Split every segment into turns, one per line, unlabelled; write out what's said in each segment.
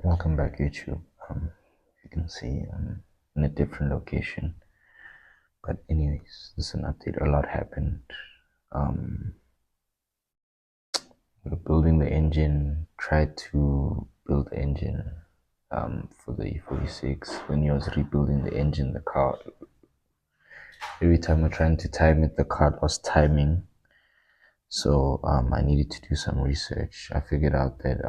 Welcome back, YouTube. You can see I'm in a different location. But anyways, this is an update. A lot happened. Um, we're building the engine. Tried to build the engine for the E46. When he was rebuilding the engine, the car. Every time we're trying to time it, the car lost timing. So I needed to do some research. I figured out that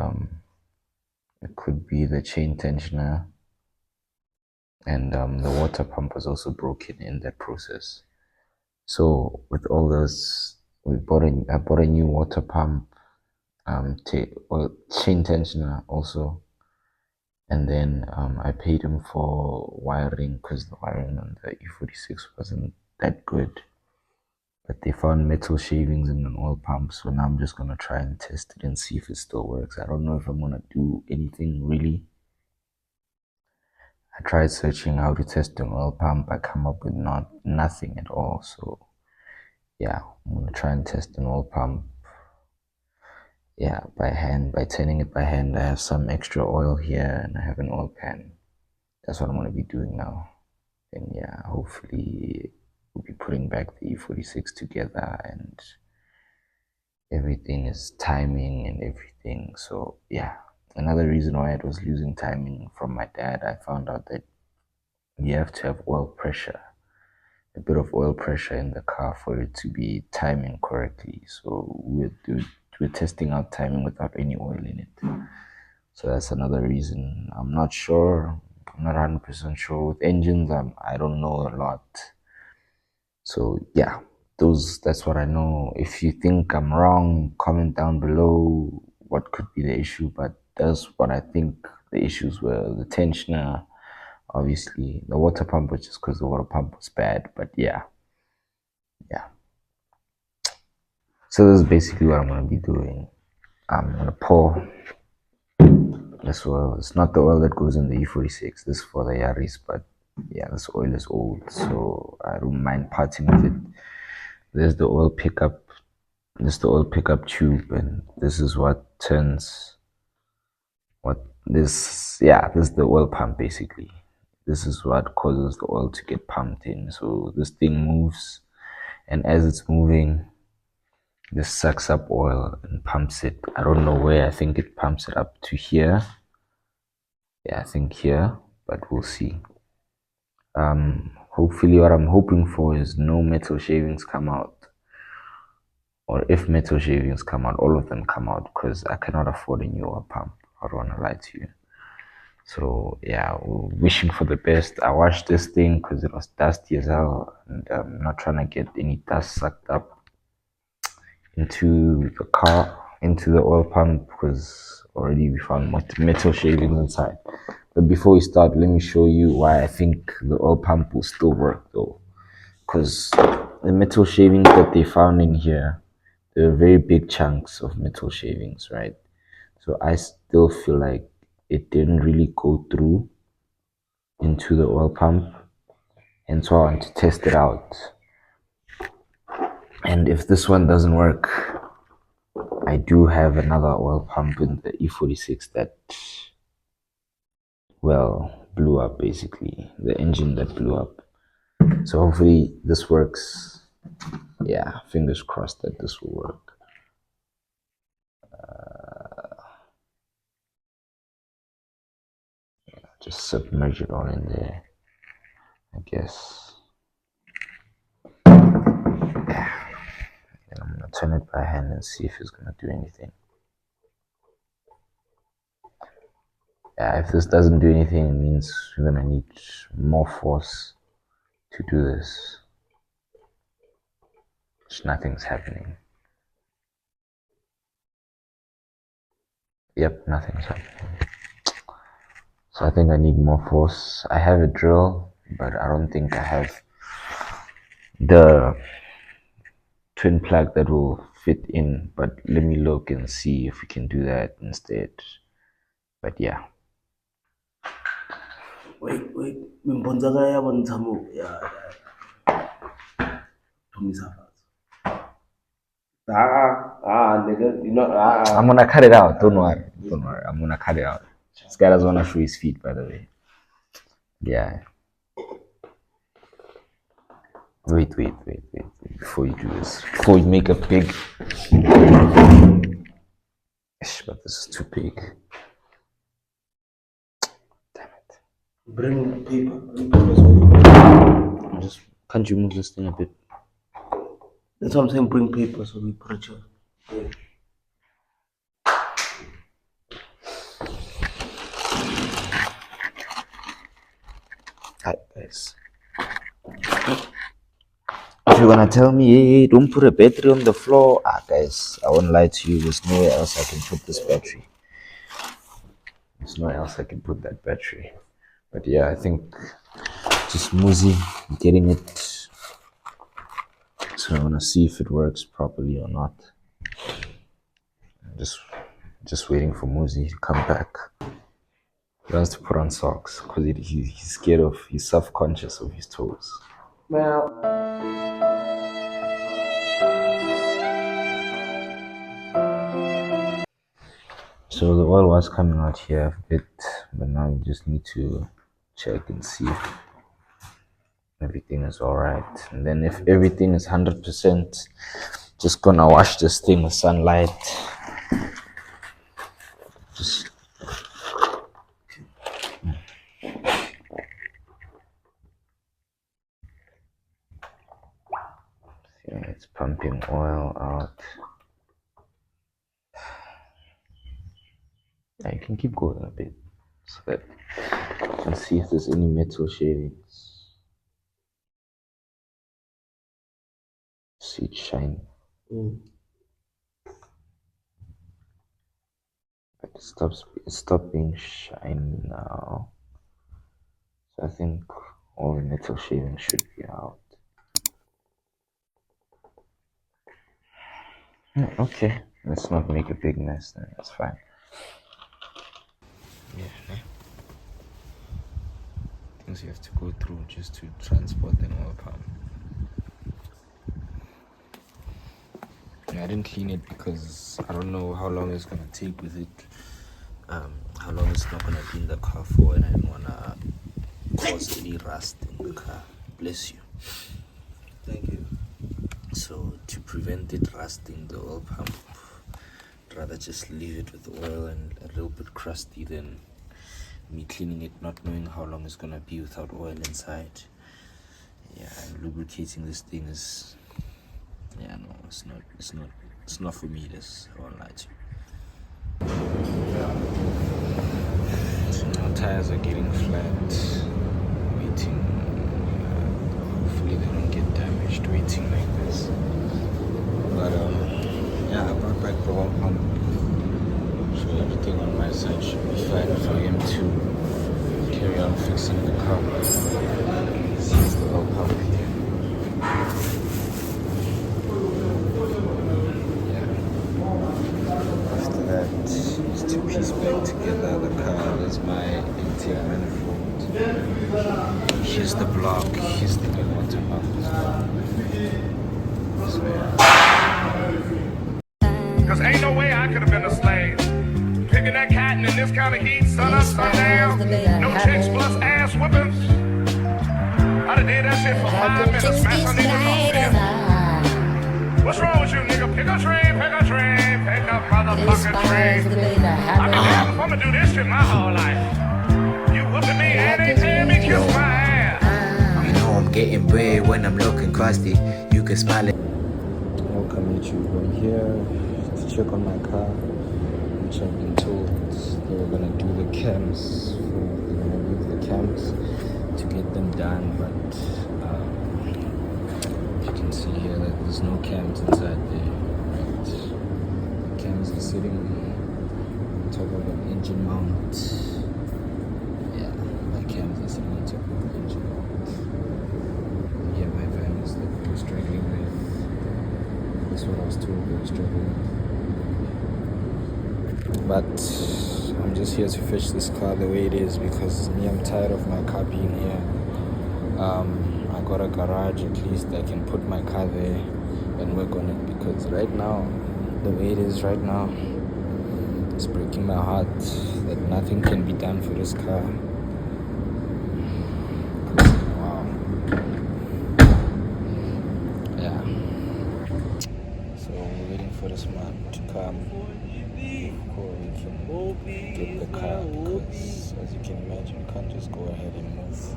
it could be the chain tensioner, and the water pump was also broken in that process. So with all this, I bought a new water pump, chain tensioner also, and then I paid him for wiring because the wiring on the E46 wasn't that good. But they found metal shavings in an oil pump, so now I'm just gonna try and test it and see if it still works. I don't know if I'm gonna do anything really. I tried searching how to test an oil pump. I come up with nothing at all. So yeah, I'm gonna try and test an oil pump. Yeah, by hand, by turning it by hand. I have some extra oil here and I have an oil pan. That's what I'm gonna be doing now. And yeah, hopefully we'll be putting back the E46 together and everything is timing and everything. So yeah, another reason why it was losing timing from my dad, I found out that you have to have oil pressure, a bit of oil pressure in the car for it to be timing correctly. So we're testing out timing without any oil in it. So that's another reason. I'm not sure. I'm not 100% sure with engines. I don't know a lot. So yeah, that's what I know. If you think I'm wrong, comment down below what could be the issue. But that's what I think the issues were. The tensioner, obviously, the water pump was just because the water pump was bad. But yeah. So this is basically what I'm gonna be doing. I'm gonna pour this oil. It's not the oil that goes in the E46. This is for the Yaris, but yeah, this oil is old, so I don't mind parting with it. There's the oil pickup. This is the oil pickup tube, and this is what turns what this. Yeah, this is the oil pump basically. This is what causes the oil to get pumped in. So this thing moves, and as it's moving, this sucks up oil and pumps it. I don't know where. I think it pumps it up to here. Yeah, I think here, but we'll see. Hopefully, what I'm hoping for is no metal shavings come out, or if metal shavings come out, all of them come out because I cannot afford a new oil pump. I don't want to lie to you. So yeah, we're wishing for the best. I washed this thing because it was dusty as hell, and I'm not trying to get any dust sucked up into the car, into the oil pump, because already we found metal shavings inside. But before we start, let me show you why I think the oil pump will still work though. Because the metal shavings that they found in here, they're very big chunks of metal shavings, right? So I still feel like it didn't really go through into the oil pump. And so I want to test it out. And if this one doesn't work, I do have another oil pump in the E46 that, well, blew up basically. The engine that blew up. So hopefully this works. Yeah, fingers crossed that this will work. Just submerge it all in there, I guess. Yeah. And I'm gonna turn it by hand and see if it's gonna do anything. Yeah, if this doesn't do anything, it means we're gonna need more force to do this. Which nothing's happening. Yep, nothing's happening. So I think I need more force. I have a drill, but I don't think I have the twin plug that will fit in. But let me look and see if we can do that instead. But yeah.
Wait, mimbonza kaya bontsha mo ya thomisa fatshe.
I'm gonna cut it out. Don't worry. Don't worry. I'm gonna cut it out. This guy doesn't want to show his feet, by the way. Yeah. Wait. Before you do this, before you make a big. But this is too big. Damn it.
Bring paper. Bring paper.
Just can't you move this thing a bit?
That's what I'm saying. Bring paper so we put a chair. Yeah.
Hi guys. If you're gonna tell me, hey, don't put a battery on the floor, guys, I won't lie to you. There's nowhere else I can put this battery. There's nowhere else I can put that battery. But yeah, I think just Muzi getting it. So I wanna see if it works properly or not. Just waiting for Muzi to come back. He wants to put on socks because he's scared of, he's self-conscious of his toes.
Well.
So the oil was coming out here a bit, but now you just need to check and see if everything is alright. And then if everything is 100%, just gonna wash this thing with sunlight. Just yeah, it's pumping oil out. Yeah, you can keep going a bit so that you can see if there's any metal shavings. See it shine. But it stopped being shiny now. So I think all the metal shavings should be out. Okay, let's not make a big mess then, that's fine. Yeah. Things you have to go through just to transport an oil pump. I didn't clean it because I don't know how long it's gonna take with it. How long it's not gonna be in the car for, and I don't wanna cause any rust in the car. Bless you.
Thank you.
So to prevent it rusting the oil pump, I'd rather just leave it with oil and a little bit crusty than me cleaning it not knowing how long it's gonna be without oil inside. Yeah, and lubricating this thing is, yeah, no, it's not for me. This, I won't lie to you. So now tires are getting flat, waiting. Hopefully they don't get damaged waiting like this. But yeah, I brought back the oil pump, so everything on my side should be fine for him to carry on fixing the car. Here's the oil pump here. After that, just to piece back together the car. There's my intake manifold. Here's the block. Here's the new water pump as well. So yeah.
Cause ain't no way I could have been a slave. Picking that cotton in this kind of heat, sun up, sundown. No chicks plus ass whoopings. I'd have did that shit for 5 minutes, man. I need to talk to you. What's wrong with you, nigga? Pick a train, pick a motherfucking train. I've been damn if I'ma do this shit my whole life. You whooping me and ain't paying me, kiss my ass.
You know I'm getting weird when I'm looking crusty. You can smile it.
Welcome YouTube. I'm here to check on my car, which I've been told they were gonna do the cams. They're gonna move the cams to get them done, but you can see here that there's no cams inside there. Right, the cams are sitting on top of an engine mount. Yeah, my cams are sitting on top of the engine mount. Yeah, my van is that we were struggling with. That's what I was told we were struggling with. But I'm just here to fetch this car the way it is because me, I'm tired of my car being here. I got a garage, at least I can put my car there and work on it, because right now, the way it is right now, It's breaking my heart that nothing can be done for this car. Wow. Yeah. So we're waiting for this man to come before we can get the car, because as you can imagine, you can't just go ahead and move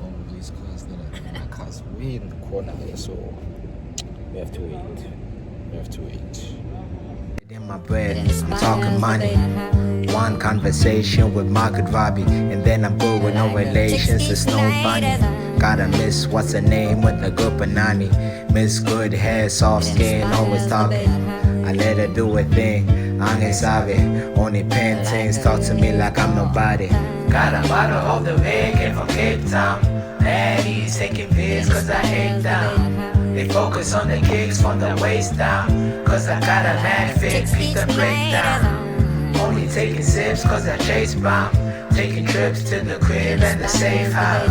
all of these cars that are my car's way in the corner there, so we have to wait. We have to wait.
In my bread, I'm talking money. One conversation with Margaret Robbie, and then I'm good with no relations. It's no funny. Gotta miss what's her name with the good banani. Miss good hair, soft skin, always talking. I let her do a thing. I ain't sorry. Only paintings talk to me like I'm nobody. Got a bottle of the red, came from Cape Town. Daddy's taking pills cause I hate them. They focus on the kicks from the waist down, cause I got a mad fit, beat the breakdown. Only taking sips cause I chase bomb. Taking trips to the crib and the safe house.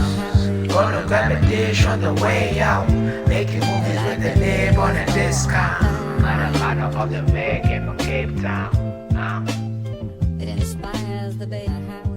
Gonna grab a dish on the way out. Making movies with the nib on a discount. Got a bottle of the red, came from Cape Town.
It inspires the Beta Highway.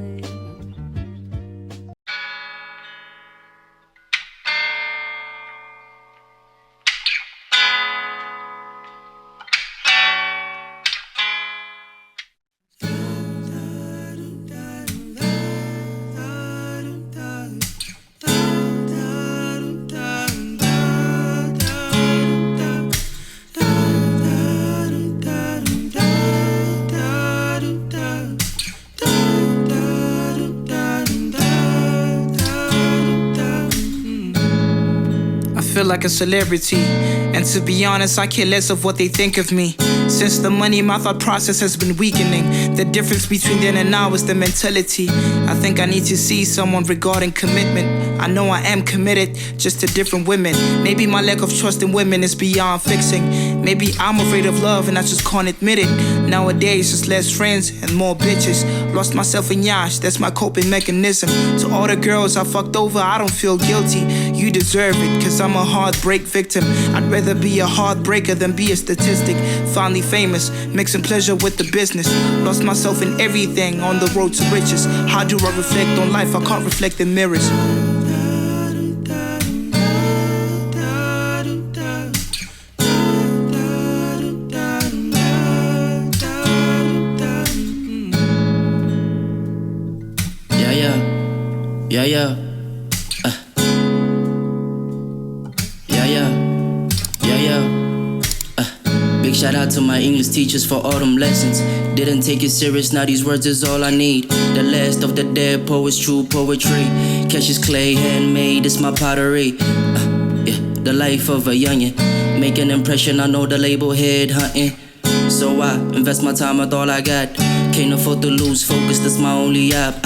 Feel like a celebrity, and to be honest, I care less of what they think of me. Since the money, my thought process has been weakening. The difference between then and now is the mentality. I think I need to see someone regarding commitment. I know I am committed, just to different women. Maybe my lack of trust in women is beyond fixing. Maybe I'm afraid of love and I just can't admit it. Nowadays, just less friends and more bitches. Lost myself in yash, that's my coping mechanism. To all the girls I fucked over, I don't feel guilty. You deserve it, cause I'm a heartbreak victim. I'd rather be a heartbreaker than be a statistic. Finally famous, mixing pleasure with the business. Lost myself in everything on the road to riches. How do I reflect on life? I can't reflect in mirrors. Big shout out to my English teachers for all them lessons. Didn't take it serious, now these words is all I need. The last of the dead poets, true poetry. Cassius clay, handmade, it's my pottery. The life of a youngin'. Make an impression, I know the label head hunting. So I invest my time with all I got. Can't afford to lose focus, that's my only app.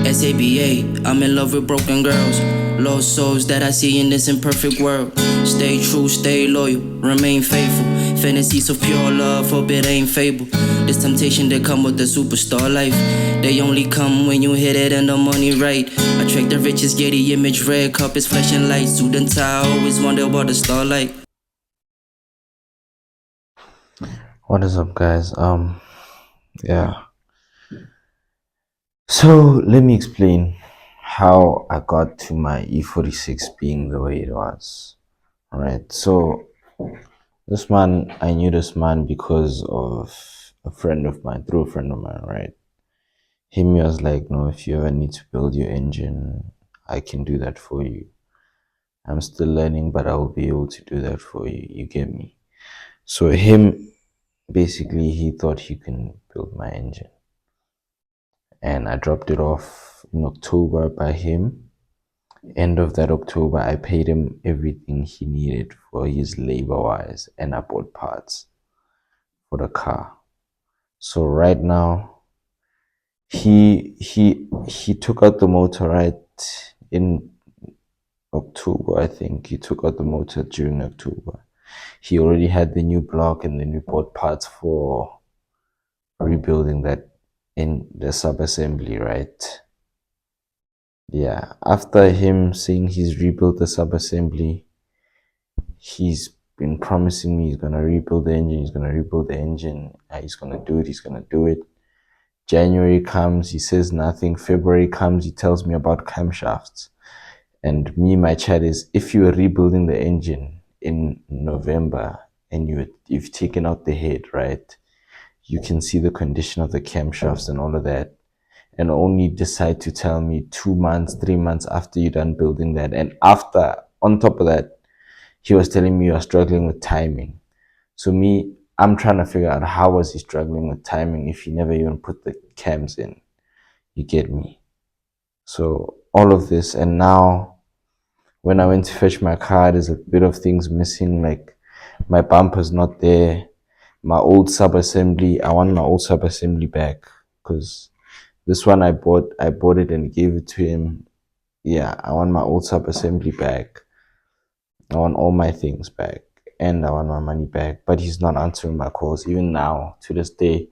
SABA, I'm in love with broken girls. Lost souls that I see in this imperfect world. Stay true, stay loyal, remain faithful. Fantasies of pure love, hope it ain't fable. This temptation that come with the superstar life. They only come when you hit it and the money right. Attract the richest, get the image, red cup is flashing light. Student tie, always wonder what the starlight.
What is up, guys? Yeah. So let me explain how I got to my E46 being the way it was. Alright, so this man, I knew this man because of a friend of mine, through a friend of mine, right? He was like, no, if you ever need to build your engine, I can do that for you. I'm still learning, but I will be able to do that for you. You get me? So him, basically, he thought he can build my engine. And I dropped it off in October by him. End of that October, I paid him everything he needed for his labor-wise, and I bought parts for the car. So right now, he took out the motor right in October. I think he took out the motor during October. He already had the new block, and then we bought parts for rebuilding that in the sub-assembly, right? Yeah, after him saying he's rebuilt the sub-assembly, he's been promising me he's gonna rebuild the engine, he's gonna rebuild the engine, he's gonna do it, he's gonna do it. January comes, he says nothing. February comes, he tells me about camshafts. And me, my chat is, if you are rebuilding the engine in November and you've taken out the head, right? You can see the condition of the camshafts and all of that, and only decide to tell me 2 months, 3 months after you're done building that. And after, on top of that, he was telling me you are struggling with timing. So me, I'm trying to figure out how was he struggling with timing if he never even put the cams in. You get me? So all of this, and now when I went to fetch my car, there's a bit of things missing, like my bumper's not there. My old sub-assembly, I want my old sub-assembly back, because this one I bought it and gave it to him. Yeah, I want my old sub-assembly back. I want all my things back, and I want my money back. But he's not answering my calls. Even now, to this day,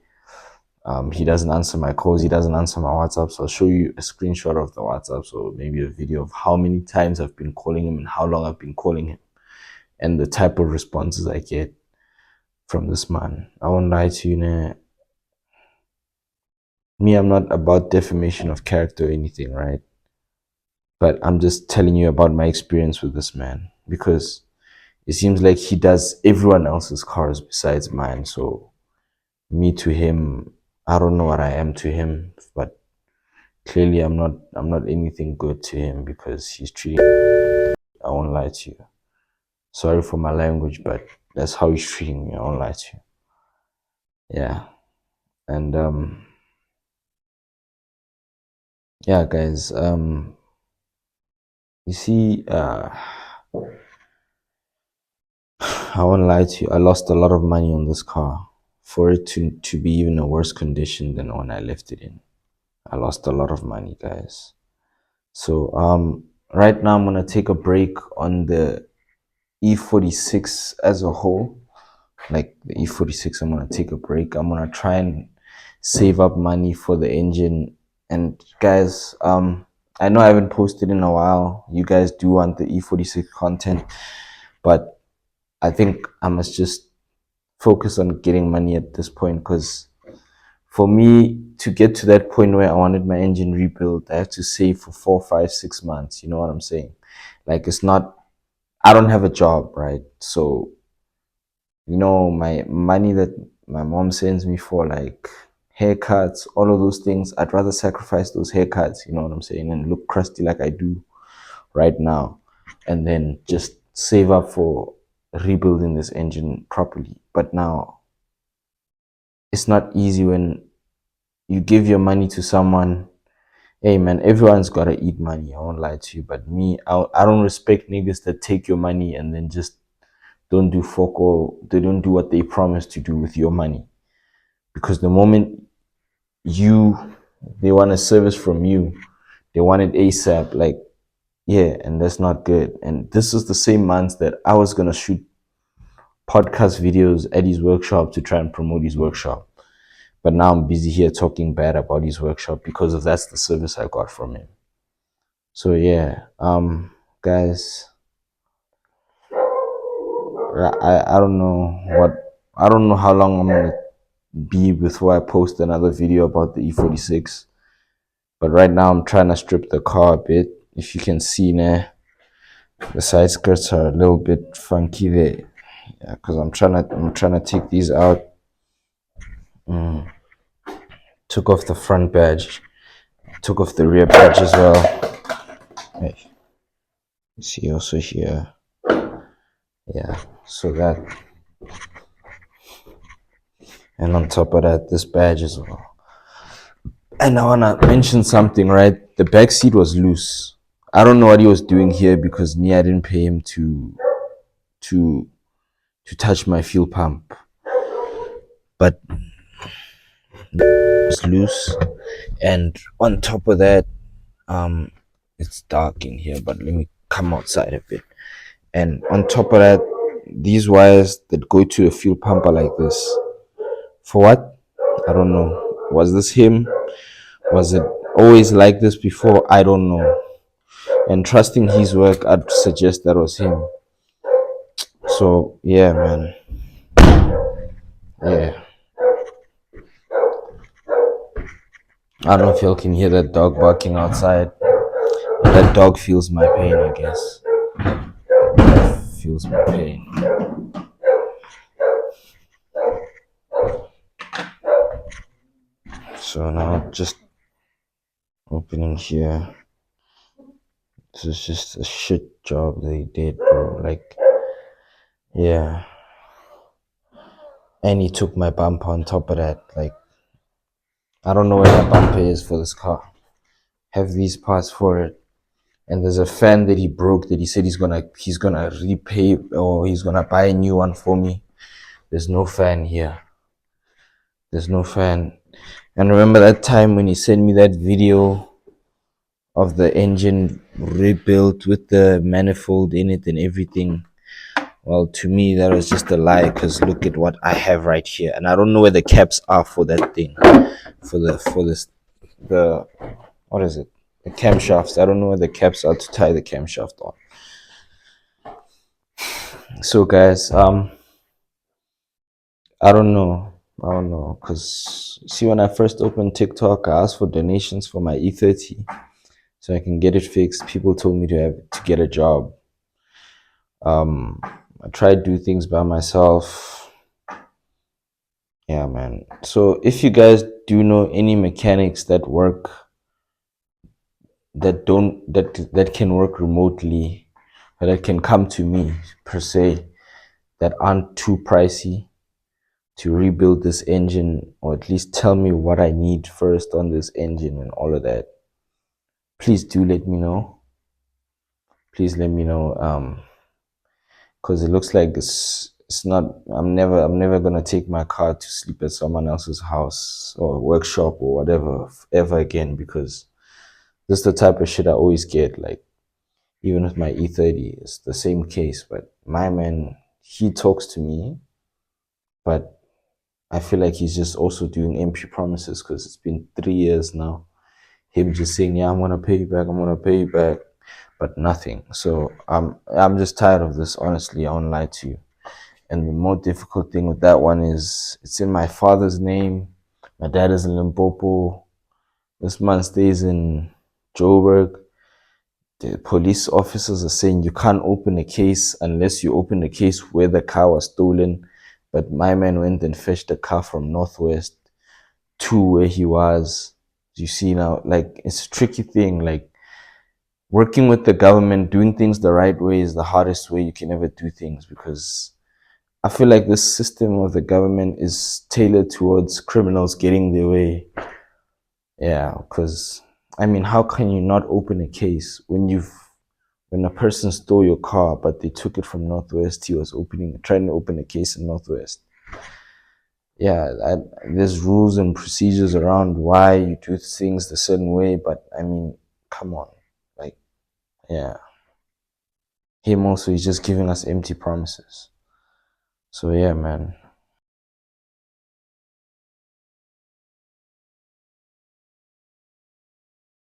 he doesn't answer my calls. He doesn't answer my WhatsApp. So I'll show you a screenshot of the WhatsApp, so maybe a video of how many times I've been calling him and how long I've been calling him, and the type of responses I get from this man. I won't lie to you, nah. Me, I'm not about defamation of character or anything, right? But I'm just telling you about my experience with this man, because it seems like he does everyone else's cars besides mine. So me to him, I don't know what I am to him, but clearly I'm not anything good to him, because he's treating, I won't lie to you. Sorry for my language, but that's how he's treating me. I won't lie to you. Yeah. And yeah, guys, you see, I won't lie to you, I lost a lot of money on this car for it to be even a worse condition than when I left it in. I lost a lot of money, guys. So right now I'm gonna take a break on the E46 as a whole. Like the E46, I'm gonna take a break. I'm gonna try and save up money for the engine. And guys, I know I haven't posted in a while. You guys do want the E46 content, but I think I must just focus on getting money at this point, because for me to get to that point where I wanted my engine rebuilt, I have to save for 4, 5, 6 months. You know what I'm saying? Like, it's not, I don't have a job, right? So, you know, my money that my mom sends me for like haircuts, all of those things, I'd rather sacrifice those haircuts, you know what I'm saying, and look crusty like I do right now, and then just save up for rebuilding this engine properly. But now it's not easy when you give your money to someone. Hey man, everyone's gotta eat money, I won't lie to you, but me, I don't respect niggas that take your money and then just don't do fuck all. They don't do what they promised to do with your money, because the moment they want a service from you, they want it ASAP, like, yeah, and that's not good. And this is the same month that I was gonna shoot podcast videos at his workshop to try and promote his workshop. But now I'm busy here talking bad about his workshop because of that's the service I got from him. So yeah, guys, I don't know I don't know how long I'm gonna be before I post another video about the E46. But right now I'm trying to strip the car a bit. If you can see now, the side skirts are a little bit funky there. Yeah, because I'm trying to take these out. Took off the front badge, took off the rear badge as well. Hey, see also here. Yeah, so that, and on top of that, this badge as well. And I wanna mention something, right? The back seat was loose. I don't know what he was doing here, because me, I didn't pay him to touch my fuel pump. But it's loose, and on top of that, it's dark in here, but let me come outside a bit. And on top of that, these wires that go to the fuel pump are like this. For what? I don't know. Was this him? Was it always like this before? I don't know. And trusting his work, I'd suggest that was him. So yeah, man. Yeah. I don't know if y'all can hear that dog barking outside. That dog feels my pain, I guess. Feels my pain. So now just opening here. This is just a shit job they did, bro. Like, yeah. And he took my bumper on top of that. Like, I don't know where that bumper is for this car. Have these parts for it. And there's a fan that he broke that he said he's gonna repay or he's gonna buy a new one for me. There's no fan here. There's no fan. And remember that time when he sent me that video of the engine rebuilt with the manifold in it and everything? Well, to me that was just a lie, because look at what I have right here. And I don't know where the caps are for that thing. The what is it? The camshafts. I don't know where the caps are to tie the camshaft on. So guys, I don't know. Because see, when I first opened TikTok, I asked for donations for my E30 so I can get it fixed. People told me to get a job. I tried to do things by myself. Yeah, man. So if you guys do know any mechanics that work, that can work remotely, or that can come to me per se, that aren't too pricey to rebuild this engine, or at least tell me what I need first on this engine and all of that, please do let me know. Please let me know. Because it looks like it's not. I'm never gonna take my car to sleep at someone else's house or workshop or whatever ever again, because this is the type of shit I always get. Like, even with my E30, it's the same case. But my man, he talks to me, but I feel like he's just also doing empty promises, because it's been 3 years now. Him just saying, "Yeah, I'm gonna pay you back. I'm gonna pay you back," but nothing. So I'm just tired of this. Honestly, I won't lie to you. And the more difficult thing with that one is it's in my father's name. My dad is in Limpopo. This man stays in Joburg. The police officers are saying you can't open a case unless you open a case where the car was stolen. But my man went and fetched the car from Northwest to where he was. You see now, like, it's a tricky thing. Like, working with the government, doing things the right way is the hardest way you can ever do things, because I feel like this system of the government is tailored towards criminals getting their way. Yeah, because I mean, how can you not open a case when a person stole your car, but they took it from Northwest? He was trying to open a case in Northwest. Yeah, there's rules and procedures around why you do things the certain way, but I mean, come on, like, yeah. Him also, he's just giving us empty promises. So yeah, man.